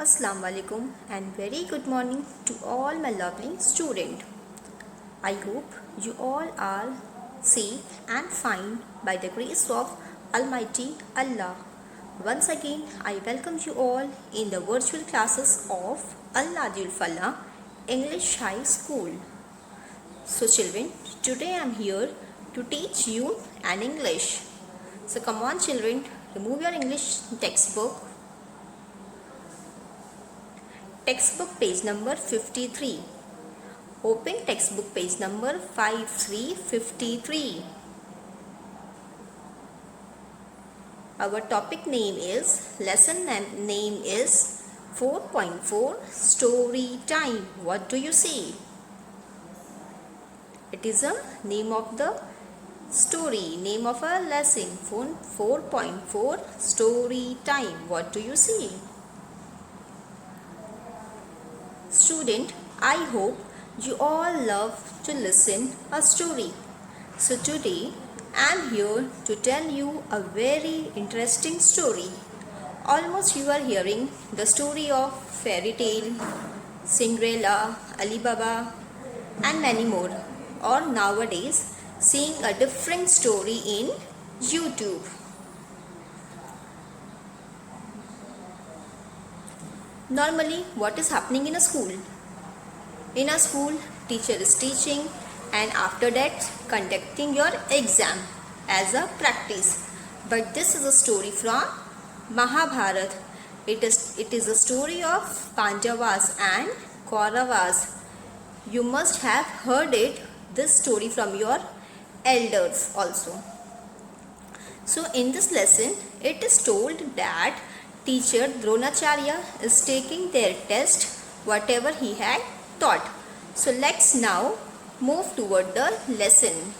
Assalamu alaikum and very good morning to all my lovely student. I hope you all are safe and fine by the grace of Almighty Allah. Once again, I welcome you all in the virtual classes of Al-Nadil Falah English High School. So children, today I am here to teach you an English. So come on children, remove your English textbook. Textbook page number 53. Open textbook page number 5353. Our topic name is, lesson name is 4.4 Story Time. What do you say? It is a name of the story, name of a lesson. 4.4 Story Time. What do you say? Student, I hope you all love to listen a story. So today I am here to tell you a very interesting story. Almost you are hearing the story of fairy tale, Cinderella, Ali Baba and many more. Or nowadays seeing a different story in YouTube. Normally, what is happening in a school? In a school, teacher is teaching and after that conducting your exam as a practice. But this is a story from Mahabharata. It is a story of Pandavas and Kauravas. You must have heard this story from your elders also. So in this lesson, it is told that teacher Dronacharya is taking their test, whatever he had taught. So let's now move toward the lesson.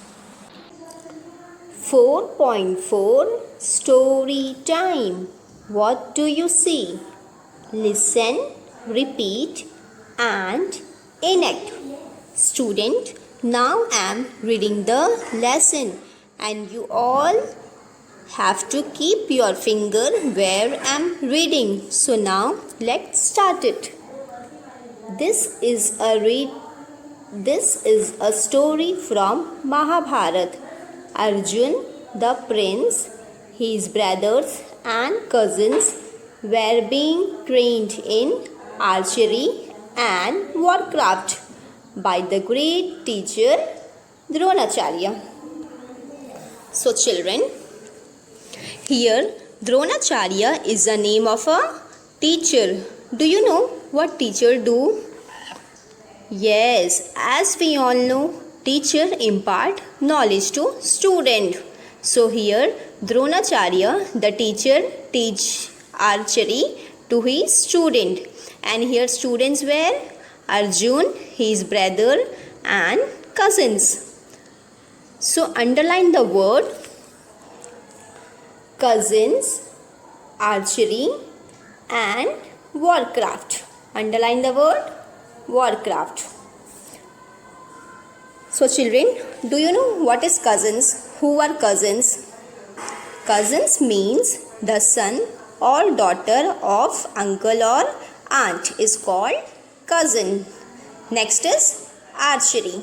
4.4 Story Time. What do you see? Listen, repeat and enact. Student, now I am reading the lesson and you all have to keep your finger where I am reading. So now let's start it. This is a story from Mahabharata. Arjun, the prince, his brothers and cousins were being trained in archery and warcraft by the great teacher Dronacharya. So children, here Dronacharya is the name of a teacher. Do you know what teacher do? Yes, as we all know, teacher impart knowledge to student. So here Dronacharya, the teacher, teach archery to his student. And here students were Arjun, his brother and cousins. So underline the word cousins, archery and warcraft. Underline the word warcraft. So children, do you know what is cousins? Who are cousins? Cousins means the son or daughter of uncle or aunt is called cousin. Next is archery.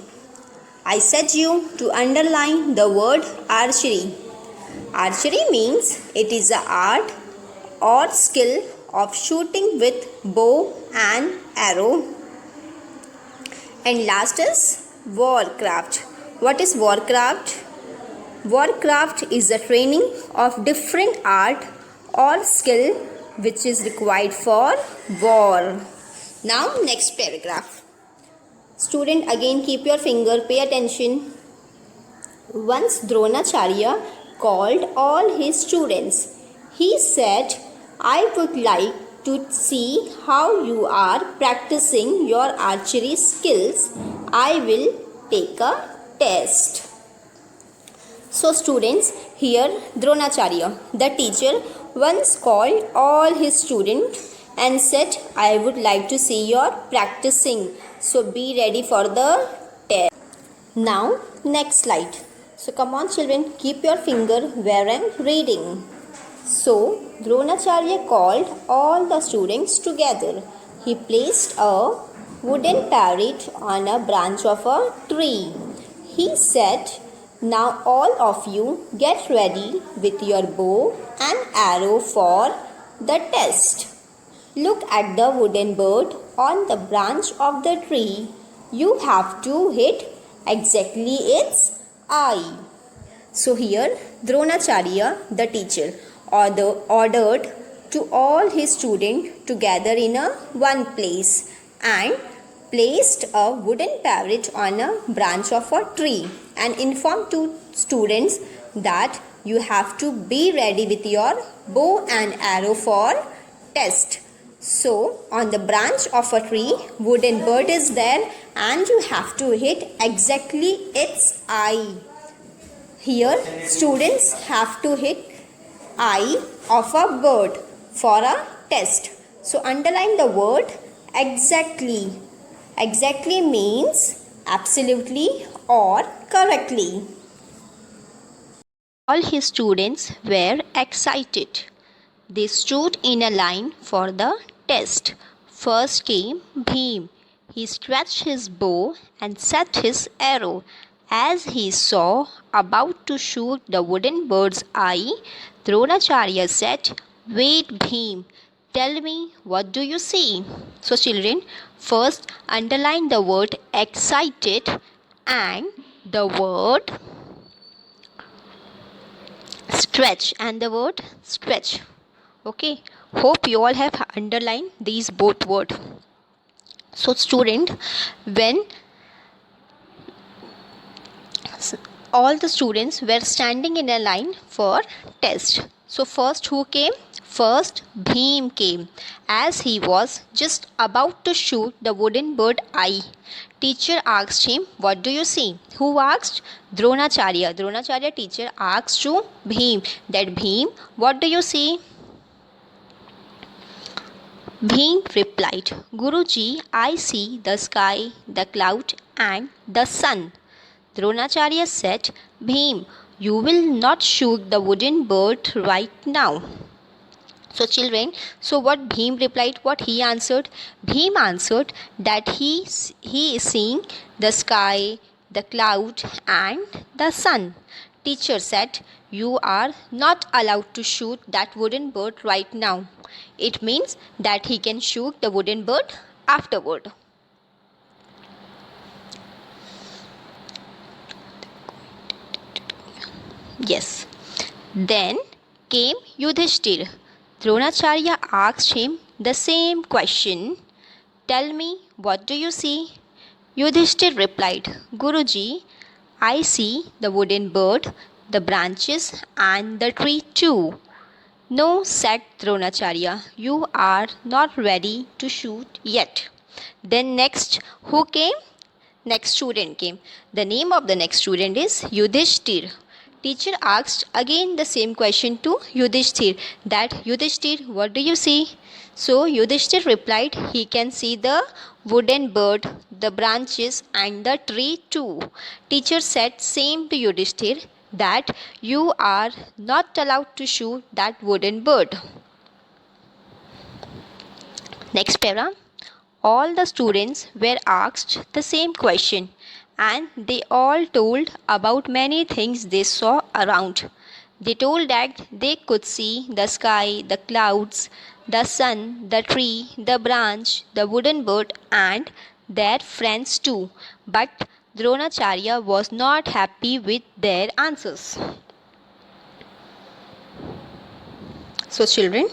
I said you to underline the word archery. Archery means it is the art or skill of shooting with bow and arrow. And last is warcraft. What is warcraft? Warcraft is the training of different art or skill which is required for war. Now next paragraph. Student, again keep your finger, pay attention. Once Dronacharya called all his students. He said, I would like to see how you are practicing your archery skills. I will take a test. So students, here Dronacharya, the teacher, once called all his students and said, I would like to see your practicing. So be ready for the test. Now next slide. So come on children, keep your finger where I am reading. So Dronacharya called all the students together. He placed a wooden parrot on a branch of a tree. He said, "Now all of you get ready with your bow and arrow for the test. Look at the wooden bird on the branch of the tree. You have to hit exactly its eye." So here Dronacharya, the teacher, ordered to all his students to gather in a one place and placed a wooden parrot on a branch of a tree and informed to students that you have to be ready with your bow and arrow for test. So on the branch of a tree, wooden bird is there and you have to hit exactly its eye. Here students have to hit eye of a bird for a test. So underline the word exactly. Exactly means absolutely or correctly. All his students were excited. They stood in a line for the test. First came Bhim. He stretched his bow and set his arrow. As he saw about to shoot the wooden bird's eye, Dronacharya said, "Wait, Bhim, tell me, what do you see?" So, children, first underline the word excited and the word stretch and the word stretch. Okay, hope you all have underlined these both words. So student, when all the students were standing in a line for test, so first who came? First Bhim came. As he was just about to shoot the wooden bird eye, teacher asked him, "What do you see?" Who asked? Dronacharya. Dronacharya teacher asked to Bhim that, "Bhim, what do you see?" Bhim replied, "Guruji, I see the sky, the cloud, and the sun." Dronacharya said, "Bhim, you will not shoot the wooden bird right now." So children, so what Bhim replied, what he answered? Bhim answered that he is seeing the sky, the cloud, and the sun. Teacher said, "You are not allowed to shoot that wooden bird right now." It means that he can shoot the wooden bird afterward. Yes. Then came Yudhishthir. Dronacharya asked him the same question. "Tell me, what do you see?" Yudhishthir replied, "Guruji, I see the wooden bird, the branches, and the tree too." "No," said Dronacharya, "you are not ready to shoot yet." Then next, who came? Next student came. The name of the next student is Yudhishthir. Teacher asked again the same question to Yudhishthir that, "Yudhishthir, what do you see?" So Yudhishthir replied, he can see the wooden bird, the branches, and the tree too. Teacher said same to Yudhishthir that you are not allowed to shoot that wooden bird. Next para. All the students were asked the same question and they all told about many things they saw around. They told that they could see the sky, the clouds, the sun, the tree, the branch, the wooden bird, and their friends too. But Dronacharya was not happy with their answers. So, children,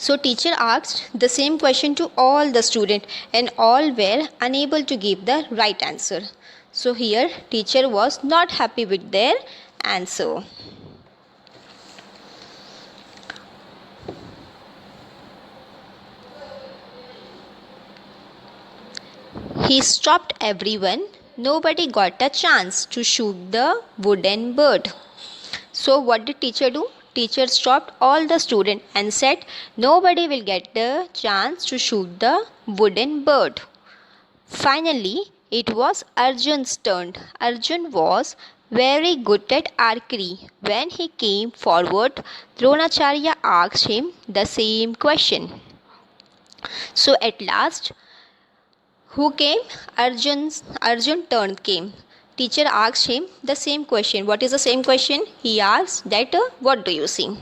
so teacher asked the same question to all the students and all were unable to give the right answer. So here teacher was not happy with their answer. He stopped everyone. Nobody got a chance to shoot the wooden bird. So what did teacher do? Teacher stopped all the students and said, "Nobody will get the chance to shoot the wooden bird." Finally, it was Arjun's turn. Arjun was very good at archery. When he came forward, Dronacharya asked him the same question. So at last, who came? Arjun turn came. Teacher asked him the same question. What is the same question? He asked that what do you see?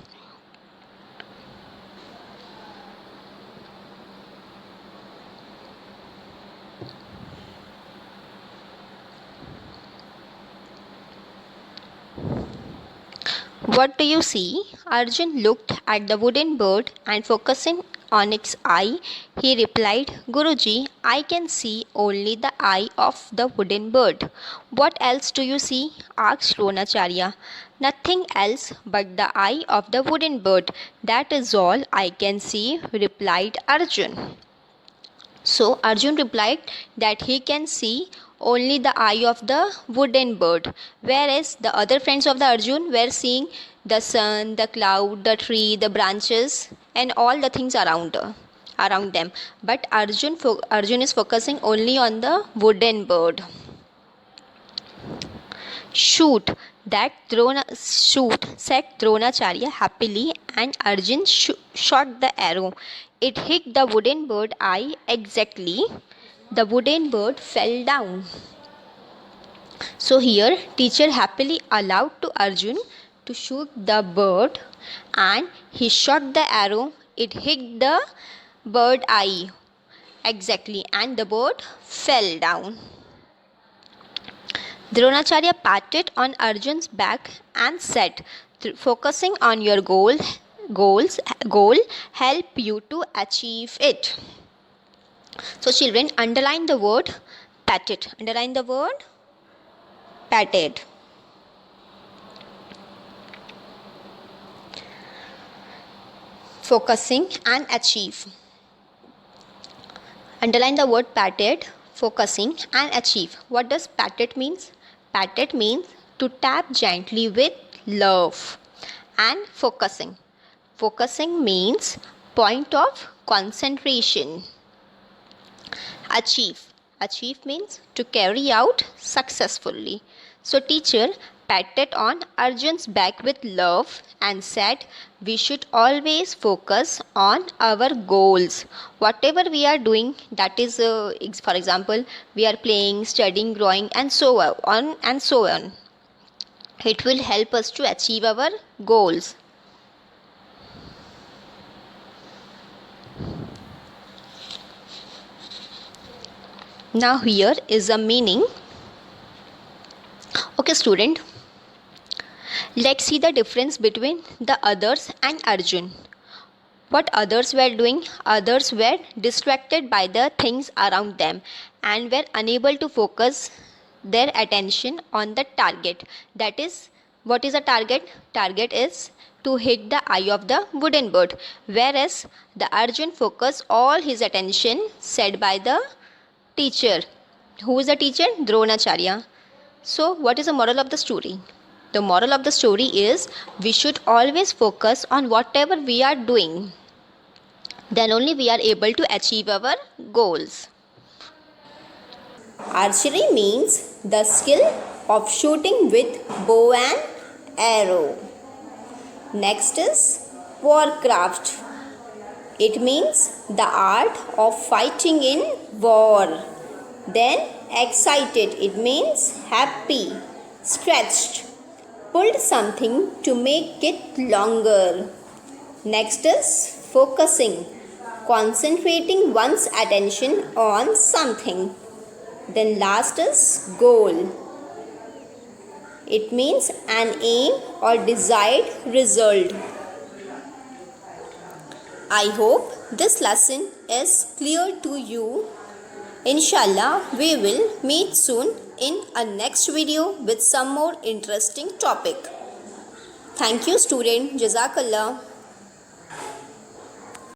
What do you see? Arjun looked at the wooden bird and focusing on its eye, he replied, Guruji, I can see only the eye of the wooden bird. What else do you see? Asked Dronacharya. Nothing else but the eye of the wooden bird. That is all I can see, replied Arjun. So Arjun replied that he can see only the eye of the wooden bird, whereas the other friends of the Arjun were seeing the sun, the cloud, the tree, the branches, and all the things around them. But Arjun is focusing only on the wooden bird. Shoot, shoot, said Dronacharya happily, and Arjun shot the arrow. It hit the wooden bird eye exactly. The wooden bird fell down. So here, teacher happily allowed to Arjun to shoot the bird, and he shot the arrow. It hit the bird eye exactly, and the bird fell down. Dronacharya patted on Arjun's back and said, focusing on your goal help you to achieve it. So children, underline the word patted. Underline the word patted. Focusing and achieve. Underline the word patted, focusing and achieve. What does patted means? Patted means to tap gently with love. And focusing. Focusing means point of concentration. Achieve. Achieve means to carry out successfully. So teacher patted on Arjun's back with love and said, we should always focus on our goals. Whatever we are doing, that is, for example, we are playing, studying, growing, and so on and so on. It will help us to achieve our goals. Now here is a meaning. Okay, student. Let's see the difference between the others and Arjun. What others were doing? Others were distracted by the things around them and were unable to focus their attention on the target. That is, what is a target? Target is to hit the eye of the wooden bird. Whereas the Arjun focused all his attention said by the teacher. Who is the teacher? Dronacharya. So what is the moral of the story? The moral of the story is we should always focus on whatever we are doing. Then only we are able to achieve our goals. Archery means the skill of shooting with bow and arrow. Next is warcraft. It means the art of fighting in war. Then excited. It means happy. Stretched. Pulled something to make it longer. Next is focusing. Concentrating one's attention on something. Then last is goal. It means an aim or desired result. I hope this lesson is clear to you. Inshallah, we will meet soon in a next video with some more interesting topic. Thank you, student. Jazakallah.